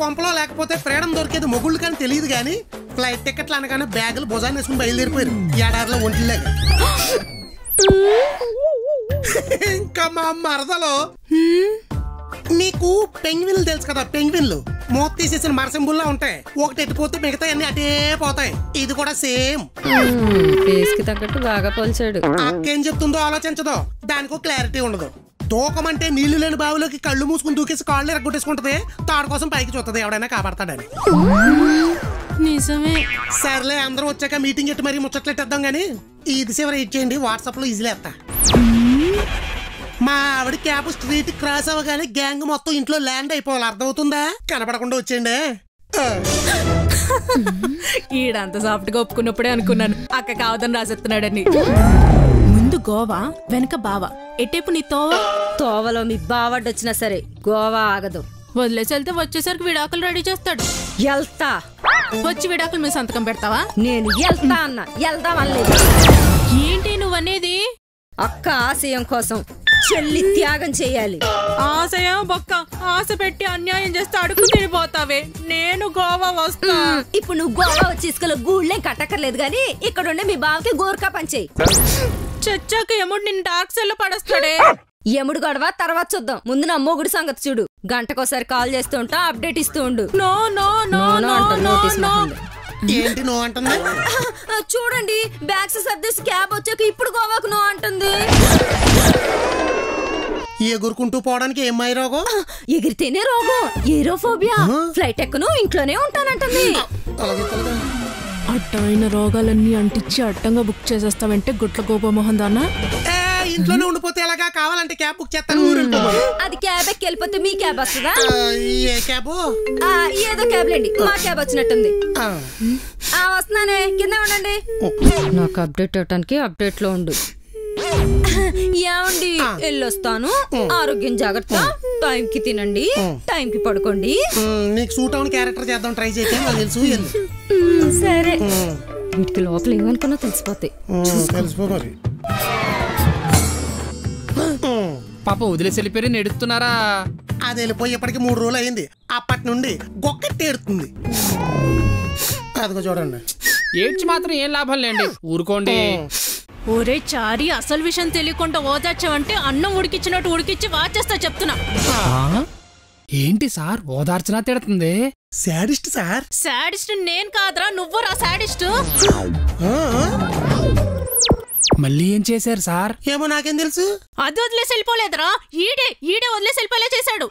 కొంపలో లేకపోతే ఫ్రీడమ్ దొరికేది మొగుళ్ళు కానీ తెలియదు కానీ ఫ్లైట్ టికెట్లు అనగానే బ్యాగులు భుజాన్ని వేసుకుని బయలుదేరిపోయారు ఏడాదిలో ఒంటిలాగా. ఇంకా మా మరదలో నీకు పెంగ్విన్లు తెలుసు కదా, పెంగ్విన్లు మూత తీసేసిన మరసింబుల్లా ఉంటాయి. ఒకటి ఎట్టిపోతే మిగతా అన్ని అటే పోతాయి. ఇది కూడా సేమ్. తగ్గట్టు బాగా పోల్చాడు. అక్కేం చెప్తుందో ఆలోచించదో, దానికో క్లారిటీ ఉండదు. దూకమంటే నీళ్లు లేని బావిలోకి కళ్ళు మూసుకుని దూకేసి కాళ్ళు ఎరగొట్టేసుకుంటది. తాడు కోసం పైకి చూస్తుంది, ఎవడైనా కాపాడతాడని. నిజమే. సర్లే, అందరూ వచ్చాక మీటింగ్ ఎట్టి మరీ ముచ్చట్లెట్టేద్దాం గానీ ఈ దిశ ఇచ్చేయండి, వాట్సాప్ లో ఈజీలే ఎత్తా. మా ఆవిడ క్యాబ్ స్ట్రీట్ క్రాస్ అవ్వగానే గ్యాంగ్ మొత్తం ఇంట్లో ల్యాండ్ అయిపోవాలి, అర్థమవుతుందా? కనపడకుండా వచ్చేయండి. ఈడంత సాఫ్ట్ గా ఒప్పుకున్నప్పుడే అనుకున్నాను అక్క కావదని రాసేస్తున్నాడని. ముందు గోవా, వెనక బావా, ఎట్టేపు నీ తోవలో మీ బావడ్డొచ్చినా సరే గోవా ఆగదు. వదిలేసి వెళ్తే వచ్చేసరికి విడాకులు రెడీ చేస్తాడు. వెళ్తా వచ్చి విడాకులు మీ సంతకం పెడతావా? నేను వెళ్తా అన్నా, వెళ్దామనలేదు. ఏంటి నువ్వనేది? అక్క ఆశయం కోసం చెల్లి త్యాగం చెయ్యాలి. ఆశయం బొక్క, ఆశ పెట్టి అన్యాయం చేస్తే అడుగు తినిపోతావే. నేను గోవా వస్తా. ఇప్పుడు నువ్వు గోవా వచ్చేసుకుని గూళ్ళేం కట్టక్కర్లేదు గాని ఇక్కడ ఉండే మీ బావకి గోర్ఖా పంచేయి. చచ్చాక యముడు నిన్ను డార్క్ సెల్ లో పడేస్తాడే. యముడు గొడవ తర్వాత చూద్దాం, ముందు నా మొగుడు సంగతి చూడు. గంటకోసారి కాల్ చేస్తూ ఉంటా, అప్డేట్ ఇస్తూ ఉండు. No no no no no. ఏంటి నో అంటుంది? చూడండి, బ్యాగ్స్ సర్దేసి క్యాబ్ వచ్చాక ఇప్పుడు గోవాకు నో అంటుంది. ఎగురుకుంటూ పోవడానికి ఏమై రోగం? ఎగిరితేనే రోగం, ఏరోఫోబియా. ఫ్లైట్ ఎక్కను, ఇంట్లోనే ఉంటానంటుంది. అడ్డమైన రోగాలన్నీ అంటించి అడ్డంగా బుక్ చేసేస్తావంటే గుట్ల గోపమోహన్ దానా? ఇంట్లోనే ఉండిపోతే ఎలాగా? కావాలంటే క్యాబ్ బుక్ చేస్తాను. అది క్యాబ్ ఎక్కి వెళ్ళిపోతే మీ క్యాబ్ వస్తుందా? ఏ క్యాబ్? ఏదో క్యాబ్ లేండి, మా క్యాబ్ వచ్చినట్టుంది. వస్తున్నానే, కింద ఉండండి. నాకు అప్డేట్ ఇవ్వటానికి అప్డేట్ లో ఉండు. ఏమండి, వెళ్ళొస్తాను. ఆరోగ్యం జాగ్రత్త, టైం కి తినండి, టైం కి పడుకోండి. నీకు సూట్ అవును క్యారెక్టర్ చేద్దాం, ట్రై చేస్తే తెలుసు. సరే, వీటికి లోపల ఏమనుకున్నా తెలిసిపోతాయి. తెలిసిపోవాలి. పాప వదిలేసి వెళ్ళిపోయి నెడుతున్నారా? అది వెళ్ళిపోయి ఇప్పటికి 3 రోజులు అయింది. అప్పటి నుండి గొక్కట్టి ఏడుతుంది. అదిగో చూడండి. ఏడ్చి మాత్రం ఏం లాభం లేండి, ఊరుకోండి. ఒరే చారి, అసలు విషయం తెలియకుండా ఓదార్చావంటే అన్నం ఉడికిచ్చినట్టు ఉడికిచ్చి వాచేస్తా చెప్తున్నా. ఏంటి సార్ ఓదార్చనా తిడుతుంది? Sadist sir. సాడిస్ట్ నేను కాదురా, నువ్వు రా సాడిస్ట్. మళ్ళీ ఏం చేశారు సార్? ఏమో నాకేం తెలుసు. అది వదిలేసి వెళ్ళిపోలేదురా, ఈడే వదిలేసి వెళ్ళిపోలే చేశాడు.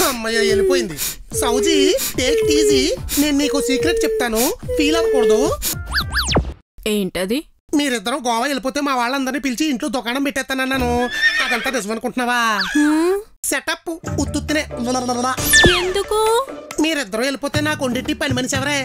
అమ్మయ్య, వెళ్ళిపోయింది. సౌజీ, టేక్ ఇట్ ఈజీ. నేను నీకు సీక్రెట్ చెప్తాను, ఫీల్ అవ్వకూడదు. ఏంటది? మీరిద్దరం గోవా వెళ్ళిపోతే మా వాళ్ళందరినీ పిలిచి ఇంట్లో దుకాణం పెట్టేస్తానన్నాను. అదంతా నిజం అనుకుంటున్నావా? సెటప్ ఉత్తునే. ఎందుకు? మీరిద్దరం వెళ్ళిపోతే నాకు వండేటి పని మనిషి ఎవరే?